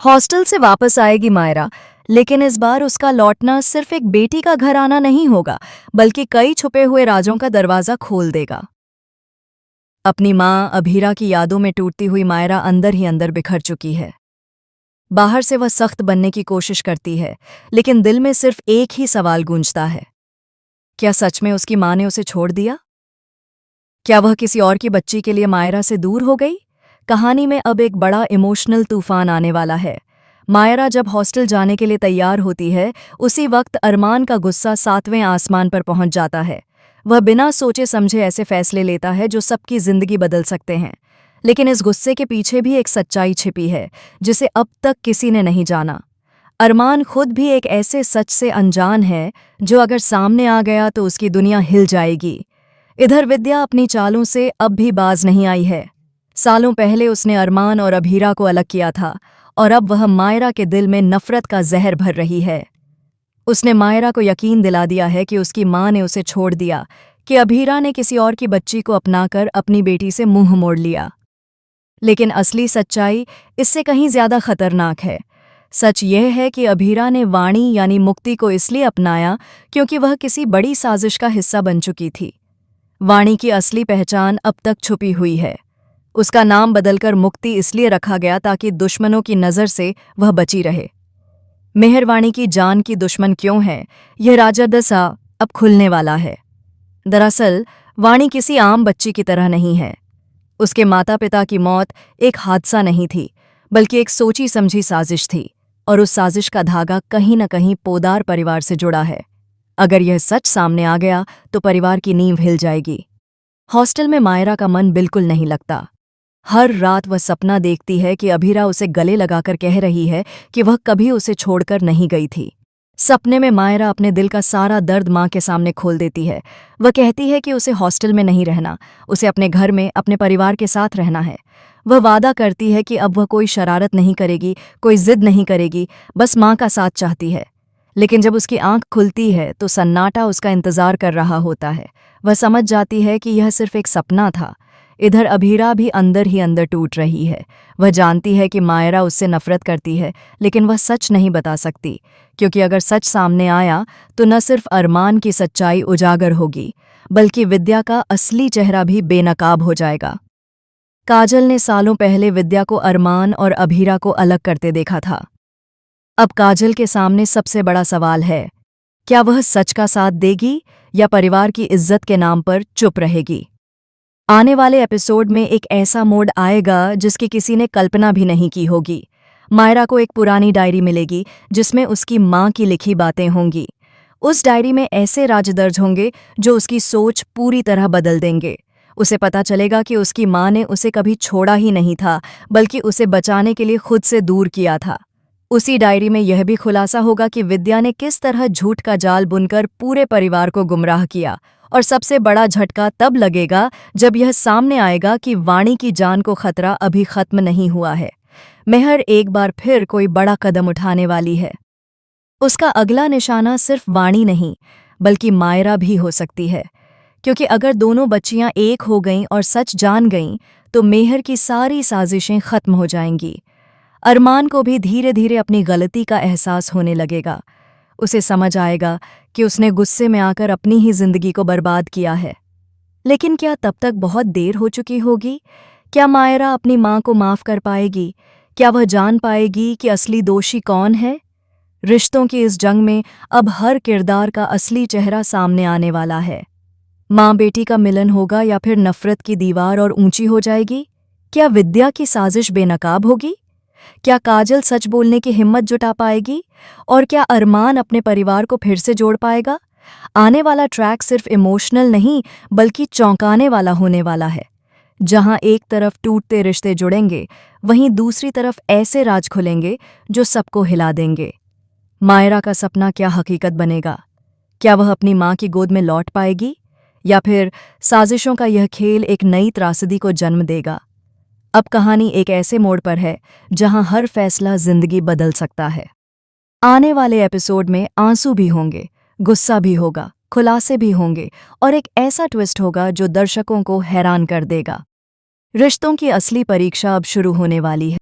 Hostel से वापस आएगी मायरा, लेकिन इस बार उसका लौटना सिर्फ एक बेटी का घर आना नहीं होगा, बल्कि कई छुपे हुए राजों का दरवाजा खोल देगा। अपनी माँ अभीरा की यादों में टूटती हुई मायरा अंदर ही अंदर बिखर चुकी है। बाहर से वह सख्त बनने की कोशिश करती है, लेकिन दिल में सिर्फ एक ही सवाल गूंजता है। क्या सच में उसकी माँ ने उसे छोड़ दिया? क्या वह किसी और की बच्ची के लिए मायरा से दूर हो गई? कहानी में अब एक बड़ा इमोशनल तूफान आने वाला है। मायरा जब हॉस्टल जाने के लिए तैयार होती है, उसी वक्त अरमान का गुस्सा 7वें आसमान पर पहुंच जाता है। वह बिना सोचे समझे ऐसे फैसले लेता है जो सबकी जिंदगी बदल सकते हैं। लेकिन इस गुस्से के पीछे भी एक सच्चाई छिपी है, जिसे अब तक किसी ने नहीं जाना। अरमान खुद भी एक ऐसे सच से अनजान है जो अगर सामने आ गया तो उसकी दुनिया हिल जाएगी। इधर विद्या अपनी चालों से अब भी बाज नहीं आई है। सालों पहले उसने अरमान और अभीरा को अलग किया था, और अब वह मायरा के दिल में नफरत का जहर भर रही है। उसने मायरा को यकीन दिला दिया है कि उसकी माँ ने उसे छोड़ दिया, कि अभीरा ने किसी और की बच्ची को अपनाकर अपनी बेटी से मुंह मोड़ लिया। लेकिन असली सच्चाई इससे कहीं ज्यादा खतरनाक है। सच यह है कि अभीरा ने वाणी यानी मुक्ति को इसलिए अपनाया क्योंकि वह किसी बड़ी साजिश का हिस्सा बन चुकी थी। वाणी की असली पहचान अब तक छुपी हुई है। उसका नाम बदलकर मुक्ति इसलिए रखा गया ताकि दुश्मनों की नज़र से वह बची रहे। मेहरवाणी की जान की दुश्मन क्यों है, यह राजदसा अब खुलने वाला है। दरअसल वाणी किसी आम बच्ची की तरह नहीं है। उसके माता पिता की मौत एक हादसा नहीं थी, बल्कि एक सोची समझी साजिश थी, और उस साजिश का धागा कहीं न कहीं पोदार परिवार से जुड़ा है। अगर यह सच सामने आ गया तो परिवार की नींव हिल जाएगी। हॉस्टल में मायरा का मन बिल्कुल नहीं लगता। हर रात वह सपना देखती है कि अभीरा उसे गले लगाकर कह रही है कि वह कभी उसे छोड़कर नहीं गई थी। सपने में मायरा अपने दिल का सारा दर्द माँ के सामने खोल देती है। वह कहती है कि उसे हॉस्टल में नहीं रहना, उसे अपने घर में अपने परिवार के साथ रहना है। वह वादा करती है कि अब वह कोई शरारत नहीं करेगी, कोई जिद नहीं करेगी, बस माँ का साथ चाहती है। लेकिन जब उसकी आंख खुलती है तो सन्नाटा उसका इंतजार कर रहा होता है। वह समझ जाती है कि यह सिर्फ एक सपना था। इधर अभीरा भी अंदर ही अंदर टूट रही है। वह जानती है कि मायरा उससे नफरत करती है, लेकिन वह सच नहीं बता सकती, क्योंकि अगर सच सामने आया तो न सिर्फ अरमान की सच्चाई उजागर होगी, बल्कि विद्या का असली चेहरा भी बेनकाब हो जाएगा। काजल ने सालों पहले विद्या को अरमान और अभीरा को अलग करते देखा था। अब काजल के सामने सबसे बड़ा सवाल है, क्या वह सच का साथ देगी या परिवार की इज्जत के नाम पर चुप रहेगी? आने वाले एपिसोड में एक ऐसा मोड़ आएगा जिसकी किसी ने कल्पना भी नहीं की होगी। मायरा को एक पुरानी डायरी मिलेगी जिसमें उसकी माँ की लिखी बातें होंगी। उस डायरी में ऐसे राज दर्ज होंगे जो उसकी सोच पूरी तरह बदल देंगे। उसे पता चलेगा कि उसकी माँ ने उसे कभी छोड़ा ही नहीं था, बल्कि उसे बचाने के लिए खुद से दूर किया था। उसी डायरी में यह भी खुलासा होगा कि विद्या ने किस तरह झूठ का जाल बुनकर पूरे परिवार को गुमराह किया। और सबसे बड़ा झटका तब लगेगा जब यह सामने आएगा कि वाणी की जान को खतरा अभी खत्म नहीं हुआ है। मेहर एक बार फिर कोई बड़ा कदम उठाने वाली है। उसका अगला निशाना सिर्फ वाणी नहीं, बल्कि मायरा भी हो सकती है, क्योंकि अगर दोनों बच्चियां एक हो गईं और सच जान गईं तो मेहर की सारी साजिशें खत्म हो जाएंगी। अरमान को भी धीरे धीरे अपनी गलती का एहसास होने लगेगा। उसे समझ आएगा कि उसने गुस्से में आकर अपनी ही जिंदगी को बर्बाद किया है। लेकिन क्या तब तक बहुत देर हो चुकी होगी? क्या मायरा अपनी माँ को माफ कर पाएगी? क्या वह जान पाएगी कि असली दोषी कौन है? रिश्तों की इस जंग में अब हर किरदार का असली चेहरा सामने आने वाला है। माँ बेटी का मिलन होगा या फिर नफरत की दीवार और ऊंची हो जाएगी? क्या विद्या की साजिश बेनकाब होगी? क्या काजल सच बोलने की हिम्मत जुटा पाएगी? और क्या अरमान अपने परिवार को फिर से जोड़ पाएगा? आने वाला ट्रैक सिर्फ इमोशनल नहीं, बल्कि चौंकाने वाला होने वाला है। जहां एक तरफ टूटते रिश्ते जुड़ेंगे, वहीं दूसरी तरफ ऐसे राज खुलेंगे जो सबको हिला देंगे। मायरा का सपना क्या हकीकत बनेगा? क्या वह अपनी माँ की गोद में लौट पाएगी, या फिर साजिशों का यह खेल एक नई त्रासदी को जन्म देगा? अब कहानी एक ऐसे मोड़ पर है जहां हर फैसला जिंदगी बदल सकता है। आने वाले एपिसोड में आंसू भी होंगे, गुस्सा भी होगा, खुलासे भी होंगे, और एक ऐसा ट्विस्ट होगा जो दर्शकों को हैरान कर देगा। रिश्तों की असली परीक्षा अब शुरू होने वाली है।